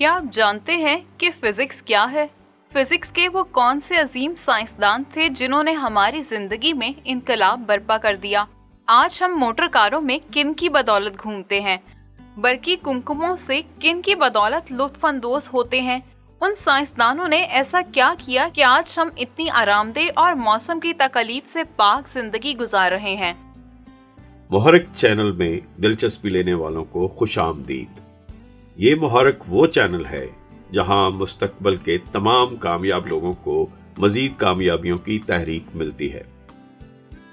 کیا آپ جانتے ہیں کہ فزکس کیا ہے؟ فزکس کے وہ کون سے عظیم سائنسدان تھے جنہوں نے ہماری زندگی میں انقلاب برپا کر دیا؟ آج ہم موٹر کاروں میں کن کی بدولت گھومتے ہیں؟ برقی کمکموں سے کن کی بدولت لطف اندوز ہوتے ہیں؟ ان سائنسدانوں نے ایسا کیا کیا کہ آج ہم اتنی آرام دہ اور موسم کی تکالیف سے پاک زندگی گزار رہے ہیں؟ محرک چینل میں دلچسپی لینے والوں کو خوش آمدید۔ یہ محرک وہ چینل ہے جہاں مستقبل کے تمام کامیاب لوگوں کو مزید کامیابیوں کی تحریک ملتی ہے۔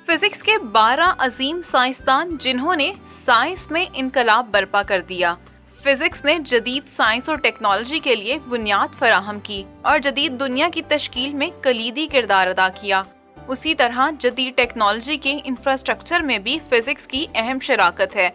فزکس کے 12 عظیم سائنسدان جنہوں نے سائنس میں انقلاب برپا کر دیا۔ فزکس نے جدید سائنس اور ٹیکنالوجی کے لیے بنیاد فراہم کی اور جدید دنیا کی تشکیل میں کلیدی کردار ادا کیا۔ اسی طرح جدید ٹیکنالوجی کے انفراسٹرکچر میں بھی فزکس کی اہم شراکت ہے۔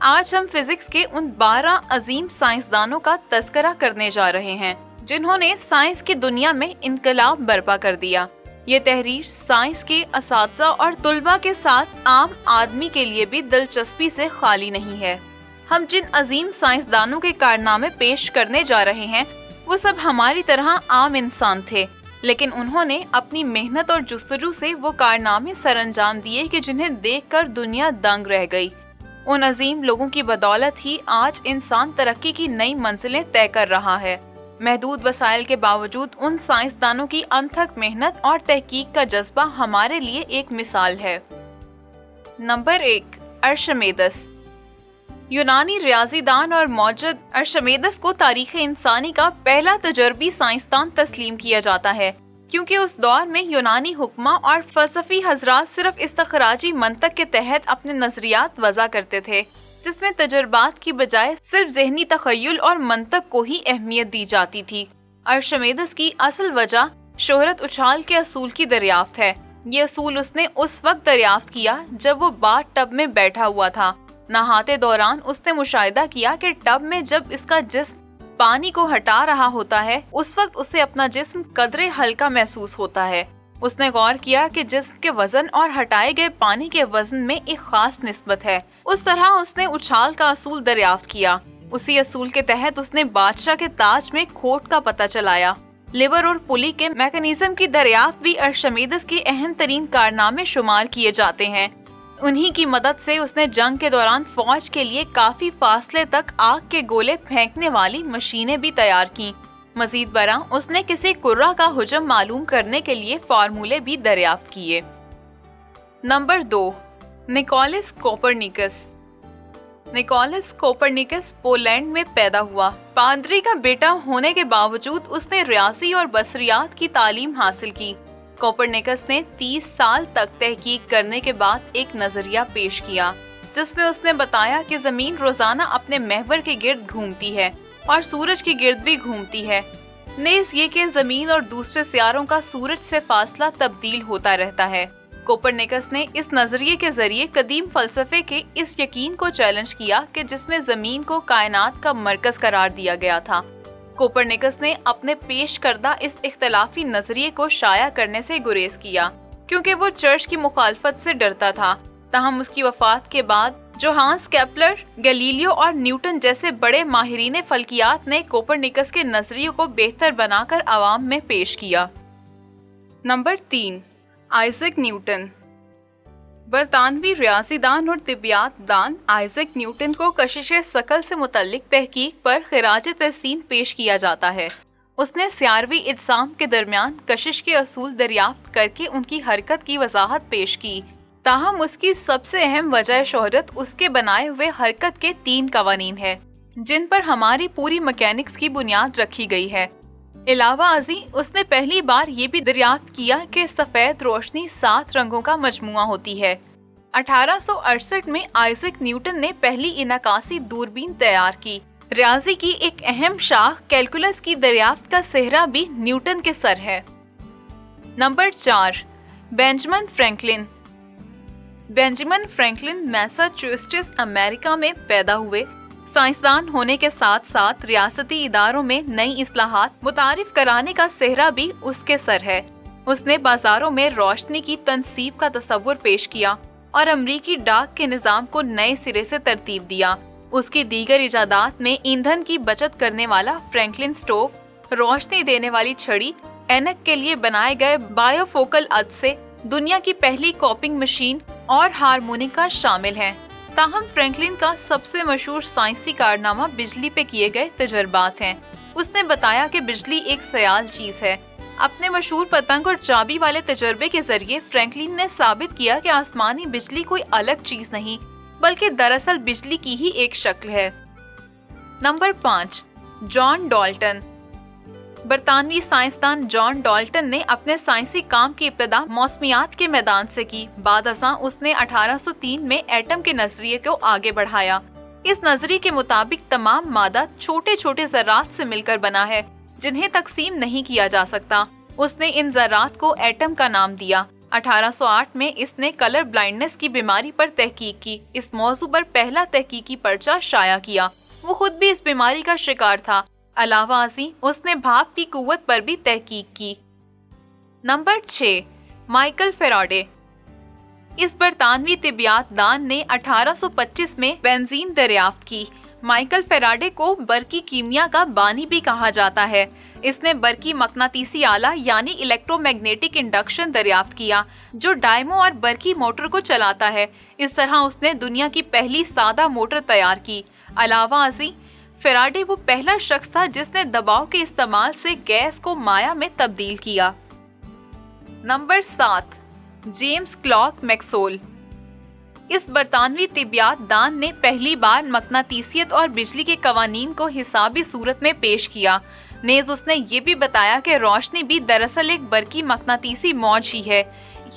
آج ہم فزکس کے ان 12 عظیم سائنسدانوں کا تذکرہ کرنے جا رہے ہیں جنہوں نے سائنس کی دنیا میں انقلاب برپا کر دیا۔ یہ تحریر سائنس کے اساتذہ اور طلباء کے ساتھ عام آدمی کے لیے بھی دلچسپی سے خالی نہیں ہے۔ ہم جن عظیم سائنسدانوں کے کارنامے پیش کرنے جا رہے ہیں وہ سب ہماری طرح عام انسان تھے، لیکن انہوں نے اپنی محنت اور جستجو سے وہ کارنامے سر انجام دیے کہ جنہیں دیکھ کر دنیا دنگ رہ گئی۔ ان عظیم لوگوں کی بدولت ہی آج انسان ترقی کی نئی منزلیں طے کر رہا ہے۔ محدود وسائل کے باوجود ان سائنسدانوں کی انتھک محنت اور تحقیق کا جذبہ ہمارے لیے ایک مثال ہے۔ نمبر 1، ارشمیدس۔ یونانی ریاضی دان اور موجد ارشمیدس کو تاریخ انسانی کا پہلا تجربی سائنسدان تسلیم کیا جاتا ہے، کیونکہ اس دور میں یونانی حکماء اور فلسفی حضرات صرف استخراجی منطق کے تحت اپنے نظریات وضع کرتے تھے، جس میں تجربات کی بجائے صرف ذہنی تخیل اور منطق کو ہی اہمیت دی جاتی تھی۔ ارشمیدس کی اصل وجہ شہرت اچھال کے اصول کی دریافت ہے۔ یہ اصول اس نے اس وقت دریافت کیا جب وہ باتھ ٹب میں بیٹھا ہوا تھا۔ نہاتے دوران اس نے مشاہدہ کیا کہ ٹب میں جب اس کا جسم پانی کو ہٹا رہا ہوتا ہے اس وقت اسے اپنا جسم قدرے ہلکا محسوس ہوتا ہے۔ اس نے غور کیا کہ جسم کے وزن اور ہٹائے گئے پانی کے وزن میں ایک خاص نسبت ہے۔ اس طرح اس نے اچھال کا اصول دریافت کیا۔ اسی اصول کے تحت اس نے بادشاہ کے تاج میں کھوٹ کا پتہ چلایا۔ لیور اور پلی کے میکانزم کی دریافت بھی ارشمیدس کے اہم ترین کارنامے شمار کیے جاتے ہیں۔ انہی کی مدد سے اس نے جنگ کے دوران فوج کے لیے کافی فاصلے تک آگ کے گولے پھینکنے والی مشینیں بھی تیار کیں۔ مزید برآں اس نے کسی کرہ کا حجم معلوم کرنے کے لیے فارمولے بھی دریافت کیے۔ Number 2، Nicolaus Copernicus. Nicolaus Copernicus Poland میں پیدا ہوا۔ پادری کا بیٹا ہونے کے باوجود اس نے ریاضی اور بصریات کی تعلیم حاصل کی۔ کوپرنیکس نے 30 سال تک تحقیق کرنے کے بعد ایک نظریہ پیش کیا جس میں اس نے بتایا کہ زمین روزانہ اپنے محور کے گرد گھومتی ہے اور سورج کے گرد بھی گھومتی ہے، نیز یہ کہ زمین اور دوسرے سیاروں کا سورج سے فاصلہ تبدیل ہوتا رہتا ہے۔ کوپرنیکس نے اس نظریے کے ذریعے قدیم فلسفے کے اس یقین کو چیلنج کیا کہ جس میں زمین کو کائنات کا مرکز قرار دیا گیا تھا۔ کوپرنیکس نے اپنے پیش کردہ اس اختلافی نظریے کو شائع کرنے سے گریز کیا کیونکہ وہ چرچ کی مخالفت سے ڈرتا تھا۔ تاہم اس کی وفات کے بعد جوہانس کیپلر، گلیلیو اور نیوٹن جیسے بڑے ماہرین فلکیات نے کوپرنیکس کے نظریے کو بہتر بنا کر عوام میں پیش کیا۔ Number 3، Isaac Newton. برطانوی ریاضی دان اور طبیعیات دان آئزیک نیوٹن کو کشش ثقل سے متعلق تحقیق پر خراج تحسین پیش کیا جاتا ہے۔ اس نے سیاروی اجسام کے درمیان کشش کے اصول دریافت کر کے ان کی حرکت کی وضاحت پیش کی۔ تاہم اس کی سب سے اہم وجہ شہرت اس کے بنائے ہوئے حرکت کے 3 قوانین ہے جن پر ہماری پوری میکینکس کی بنیاد رکھی گئی ہے۔ علاوہ ازیں اس نے پہلی بار یہ بھی دریافت کیا کہ سفید روشنی 7 رنگوں کا مجموعہ ہوتی ہے۔ 1868 میں آئزیک نیوٹن نے پہلی انعکاسی دوربین تیار کی۔ ریاضی کی ایک اہم شاخ کیلکولس کی دریافت کا سہرا بھی نیوٹن کے سر ہے۔ Number 4، Benjamin Franklin. Benjamin Franklin Massachusetts, امریکہ میں پیدا ہوئے۔ سائنسدان ہونے کے ساتھ ساتھ ریاستی اداروں میں نئی اصلاحات متعارف کرانے کا سہرا بھی اس کے سر ہے۔ اس نے بازاروں میں روشنی کی تنصیب کا تصور پیش کیا اور امریکی ڈاک کے نظام کو نئے سرے سے ترتیب دیا۔ اس की दीगर इजादात में ईंधन की बचत करने वाला फ्रैंकलिन स्टोव, रोशनी देने वाली छड़ी, ऐनक के लिए बनाए गए बायोफोकल अदसे, दुनिया की पहली कॉपिंग मशीन और हारमोनिका शामिल हैं। ताहम फ्रैंकलिन का सबसे मशहूर साइंसी कारनामा बिजली पे किए गए तजर्बात हैं। उसने बताया कि बिजली एक सयाल चीज है। अपने मशहूर पतंग और चाबी वाले तजर्बे के जरिए फ्रैंकलिन ने साबित किया कि आसमानी बिजली कोई अलग चीज नहीं, बल्कि दरअसल बिजली की ही एक शक्ल है। Number 5, John Dalton. बरतानवी साइंसदान जॉन डाल्टन ने अपने साइंसी काम की इब्तिदा मौसमियात के मैदान से की। बाद अज़ां उसने 1803 में एटम के नजरिए को आगे बढ़ाया। इस नजरिए के मुताबिक तमाम मादा छोटे छोटे ज़रात से मिलकर बना है, जिन्हें तकसीम नहीं किया जा सकता। उसने इन ज़रात को एटम का नाम दिया। 1808 में इसने कलर ब्लाइंडनेस की बीमारी पर तहकीक की। इस मौजू पर पहला तहकीकी पर्चा शाया किया। वो खुद भी इस बीमारी का शिकार था। अलावा असी उसने भाप की कुव्वत पर भी तहकीक की। Number 6, Michael Faraday. इस बरतानवी तिब्बियात दान ने 1825 में बेंजीन दरियाफ्त की। माइकल फेराडे को बरकी कीमिया का बानी भी कहा जाता है। इसने बरकी मकनातीसी आला यानी इलेक्ट्रोमैग्नेटिक इंडक्शन दरियाफ्त किया, जो डायमो और बरकी मोटर को चलाता है। इस तरह उसने दुनिया की पहली सादा मोटर तैयार की। अलावा असी फेराडे वो पहला शख्स था जिसने दबाव के इस्तेमाल से गैस को माया में तब्दील किया। Number 7, James clock Maxwell. इस बरतानवी तिब्बियात दान ने पहली बार मकनातीसियत और बिजली के कवानीन को हिसाबी सूरत में पेश किया। नेज उसने ये भी बताया कि रोशनी भी दरअसल एक बरकी मकनातीसी मौज ही है।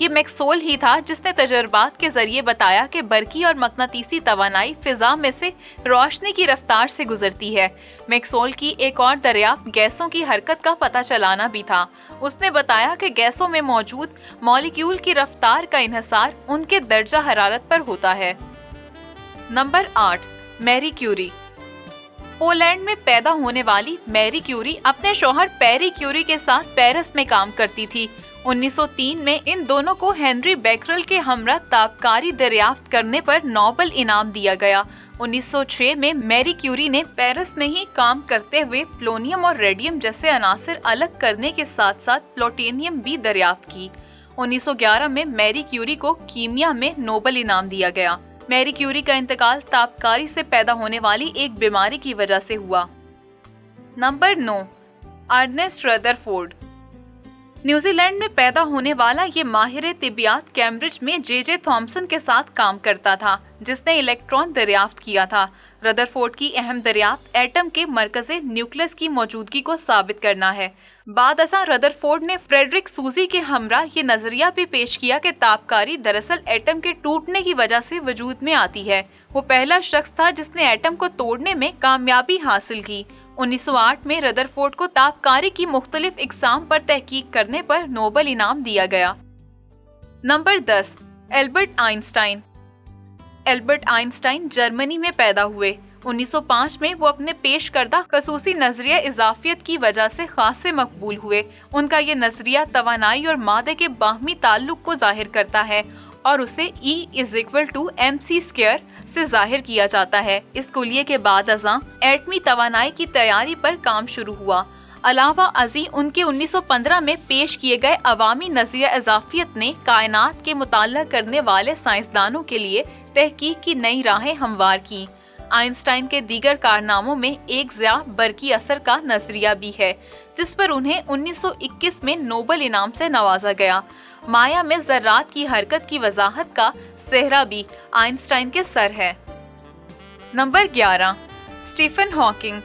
ये मैक्सवेल ही था जिसने तजर्बात के जरिए बताया कि बरकी और मकनातीसी तवानाई फिजा में से रोशनी की रफ्तार से गुजरती है। मैक्सवेल की एक और दरियाफ्त गैसों की हरकत का पता चलाना भी था। उसने बताया कि गैसों में मौजूद मॉलिक्यूल की रफ्तार का इन्हिसार उनके दर्जा हरारत पर होता है। Number 8, Marie Curie. पोलैंड में पैदा होने वाली मैरी क्यूरी अपने शौहर पेरी क्यूरी के साथ पेरिस में काम करती थी। 1903 में इन दोनों को हेनरी बेकरल के हमरा ताबकारी दरियाफ्त करने पर नोबेल इनाम दिया गया। 1906 में मैरी क्यूरी ने पेरिस में ही काम करते हुए प्लोनियम और रेडियम जैसे अनासर अलग करने के साथ साथ प्लूटोनियम भी दरियाफ्त की। 1911 में मैरी क्यूरी को कीमिया में नोबेल इनाम दिया गया। मैरी क्यूरी का इंतकाल ताबकारी से पैदा होने वाली एक बीमारी की वजह से हुआ। Number 9, Ernest Rutherford. न्यूजीलैंड में पैदा होने वाला ये माहिर तिब्बियात कैम्ब्रिज में जे थॉम्सन के साथ काम करता था, जिसने इलेक्ट्रॉन दरियाफ्त किया था। रदरफोर्ड की अहम दरियाफ्त एटम के मरकज़े न्यूक्लियस की मौजूदगी को साबित करना है। बाद असा रदरफोर्ड ने फ्रेडरिक सूजी के हमरा ये नजरिया भी पेश किया कि ताबकारी दरअसल एटम के टूटने की वजह से वजूद में आती है। वो पहला शख्स था जिसने एटम को तोड़ने में कामयाबी हासिल की। 1908 में रदरफोर्ड को ताबकारी की मुख्तलिफ इकसाम पर तहकीक करने पर नोबेल इनाम दिया गया। Number 10, Albert Einstein. Albert Einstein Germany में पैदा हुए। 1905 में वो अपने पेश करदा खसूसी नजरिया इजाफियत की वजह से खासे मकबूल हुए। उनका ये नजरिया तवानाई और मादे के बाहमी ताल्लुक को जाहिर करता है और उसे E=mc² से जाहिर किया जाता है। इस कुलिये के बाद अज़ां एटमी तवानाई की तैयारी पर काम शुरू हुआ। अलावा अजी उनके 1915 में पेश किए गए अवामी नजरिया इजाफियत ने कायनात के मुताल्ला करने वाले साइंसदानों के लिए तहकीक की नई राहें हमवार की। आइंस्टाइन के दीगर कारनामों में एक ज़्या बरकी असर का नजरिया भी है, जिस पर उन्हें 1921 में नोबेल इनाम से नवाजा गया। माया में ज़र्रात की हरकत की वजाहत का सेहरा भी आइंस्टाइन के सर है। Number 11, Stephen Hawking.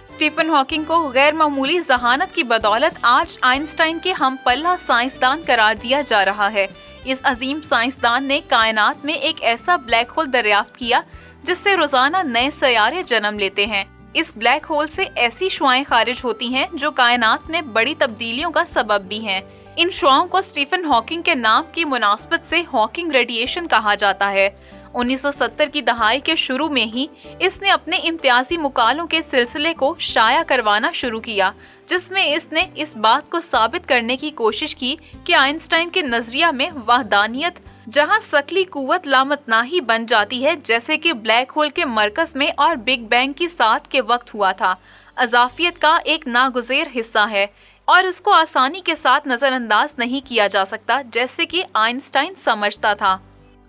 Stephen Hawking को गैर मामूली जहानत की बदौलत आज आइंस्टाइन के हम पल्ला साइंसदान करार दिया जा रहा है। इस अजीम साइंसदान ने कायनात में एक ऐसा ब्लैक होल दरियाफ्त किया जिससे रोजाना नए सैयारे जन्म लेते हैं। इस ब्लैक होल से ऐसी शुआएं खारिज होती हैं जो कायनात में बड़ी तब्दीलियों का सबब भी हैं। इन शुआओं को स्टीफन हॉकिंग के नाम की मुनासबत से हॉकिंग रेडिएशन कहा जाता है। 1970 की दहाई के शुरू में ही इसने अपने इम्तियाजी मुकालों के सिलसिले को शाया करवाना शुरू किया, जिसमें इसने इस बात को साबित करने की कोशिश की कि आइंस्टाइन के नजरिया में वहदानियत जहां शकली कुव्वत लामतनाही बन जाती है, जैसे कि ब्लैक होल के मरकज में और बिग बैंग की साथ के वक्त हुआ था। अजाफियत का एक नागुज़ेर हिस्सा है और उसको आसानी के साथ नजरअंदाज नहीं किया जा सकता, जैसे कि आइंस्टाइन समझता था।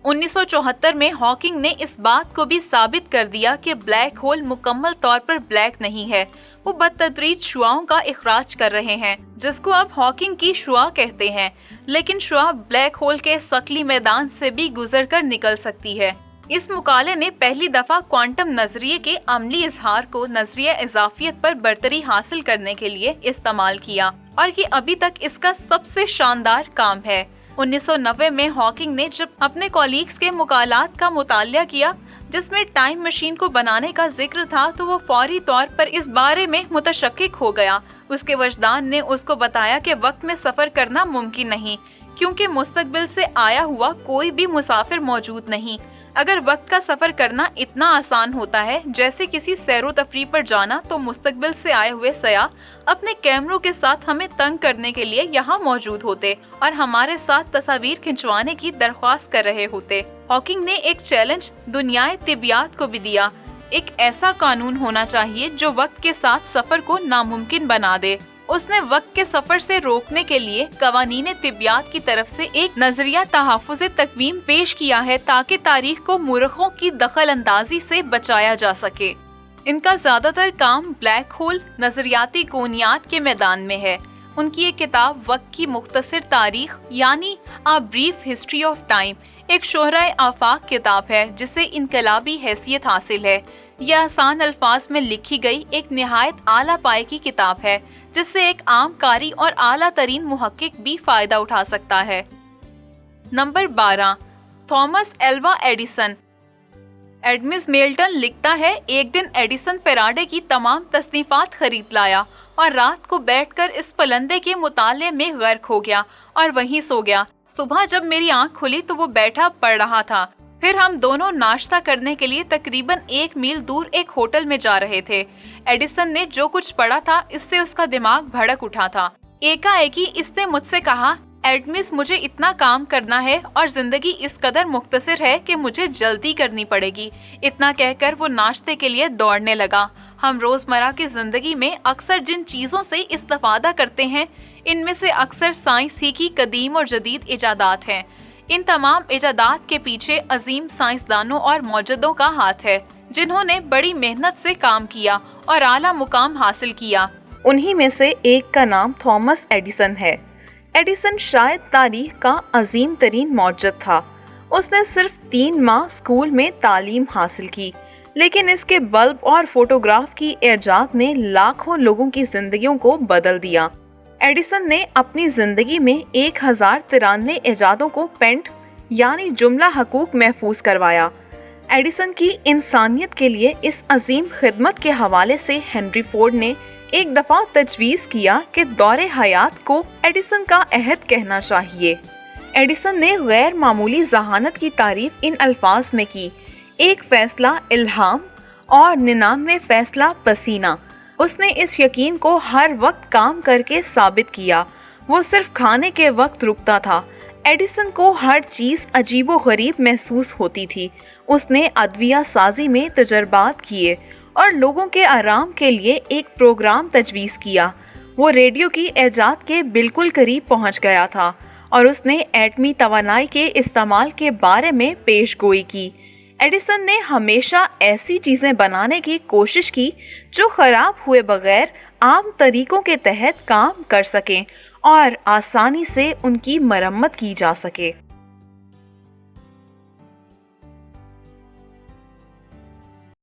1974 में हॉकिंग ने इस बात को भी साबित कर दिया कि ब्लैक होल मुकम्मल तौर पर ब्लैक नहीं है, वो बदतदरीज शुआओं का इखराज कर रहे हैं, जिसको अब हॉकिंग की शुआ कहते हैं। लेकिन शुआ ब्लैक होल के शकली मैदान से भी गुजर कर निकल सकती है। इस मुकाले ने पहली दफा क्वांटम नजरिए के अमली इजहार को नजरिया इजाफियत पर बरतरी हासिल करने के लिए इस्तेमाल किया और ये अभी तक इसका सबसे शानदार काम है। 1990 में हॉकिंग ने जब अपने कॉलीग्स के मुकालात का मुतालिया किया जिसमें टाइम मशीन को बनाने का जिक्र था, तो वो फौरी तौर पर इस बारे में मुतशक्किक हो गया। उसके वजदान ने उसको बताया कि वक्त में सफर करना मुमकिन नहीं, क्योंकि मुस्तकबिल से आया हुआ कोई भी मुसाफिर मौजूद नहीं। अगर वक्त का सफर करना इतना आसान होता है जैसे किसी सैरो तफरी पर जाना, तो मुस्तकबिल से आए हुए सयाह अपने कैमरों के साथ हमें तंग करने के लिए यहाँ मौजूद होते और हमारे साथ तस्वीर खिंचवाने की दरख्वास्त कर रहे होते। हॉकिंग ने एक चैलेंज दुनियाए तिबियात को भी दिया। एक ऐसा कानून होना चाहिए जो वक्त के साथ सफर को नामुमकिन बना दे। उसने वक्त के सफर से रोकने के लिए कवानीन तिबियात की तरफ से एक नजरिया तहफ़्फ़ुज़ तक़वीम पेश किया है, ताकि तारीख को मुरखों की दखल अंदाजी से बचाया जा सके। इनका ज्यादातर काम ब्लैक होल नजरियाती कौनियात के मैदान में है। उनकी एक किताब वक्त की मुख्तसर तारीख यानी a brief history of time एक शोहराए आफाक किताब है, जिसे इनकलाबी हैसियत हासिल है। यह आसान अल्फाज में लिखी गई एक निहायत आला पाए की किताब है, जिससे एक आम कारी और आला तरीन मुहक्किक भी फायदा उठा सकता है। Number 12, Thomas Alva Edison. एडमिस मेल्टन लिखता है, एक दिन एडिसन फेराडे की तमाम तसनीफात खरीद लाया और रात को बैठकर इस पलंदे के मुताले में गर्क हो गया और वहीं सो गया। सुबह जब मेरी आंख खुली तो वो बैठा पढ़ रहा था। फिर हम दोनों नाश्ता करने के लिए तकरीबन 1 मील दूर एक होटल में जा रहे थे। एडिसन ने जो कुछ पढ़ा था, इससे उसका दिमाग भड़क उठा था। एकाएकी इसने मुझसे कहा, एडमिस, मुझे इतना काम करना है और जिंदगी इस कदर मुख्तसर है कि मुझे जल्दी करनी पड़ेगी। इतना कहकर वो नाश्ते के लिए दौड़ने लगा। हम रोजमर्रा की जिंदगी में अक्सर जिन चीजों से इस्तेफादा करते हैं, इनमें से अक्सर साइंस ही की कदीम और जदीद इजादात हैं। इन तमाम इजादात के पीछे अजीम साइंसदानों और मौजूदों का हाथ है, जिन्होंने बड़ी मेहनत से काम किया और आला मुकाम हासिल किया। उन्हीं में से एक का नाम थॉमस एडिसन है। एडिसन शायद तारीख का अजीम तरीन मौजूद था। उसने सिर्फ 3 माह स्कूल में तालीम हासिल की, लेकिन इसके बल्ब और फोटोग्राफ की ईजाद ने लाखों लोगों की जिंदगियों को बदल दिया। एडिसन ने अपनी जिंदगी में 1093 इजादों को पेंट यानी जुमला हकूक महफूज करवाया। एडिसन की इंसानियत के लिए इस अजीम खिदमत के हवाले से हेनरी फोर्ड ने एक दफा तजवीज़ किया कि दौरे हयात को एडिसन का अहद कहना चाहिए। एडिसन ने गैर मामूली जहानत की तारीफ इन अल्फाज में की, 1 फैसला इल्हाम और 99 फैसला पसीना। उसने इस यकीन को हर वक्त काम करके साबित किया। वो सिर्फ खाने के वक्त रुकता था। एडिसन को हर चीज़ अजीबो गरीब महसूस होती थी। उसने अदविया साजी में तजर्बात किए और लोगों के आराम के लिए एक प्रोग्राम तजवीज़ किया। वो रेडियो की ईजाद के बिल्कुल करीब पहुंच गया था और उसने एटमी तवानाई के इस्तेमाल के बारे में पेशगोई की। एडिसन ने हमेशा ऐसी चीज़ें बनाने की कोशिश की जो ख़राब हुए बगैर आम तरीक़ों के तहत काम कर सकें और आसानी से उनकी मरम्मत की जा सके।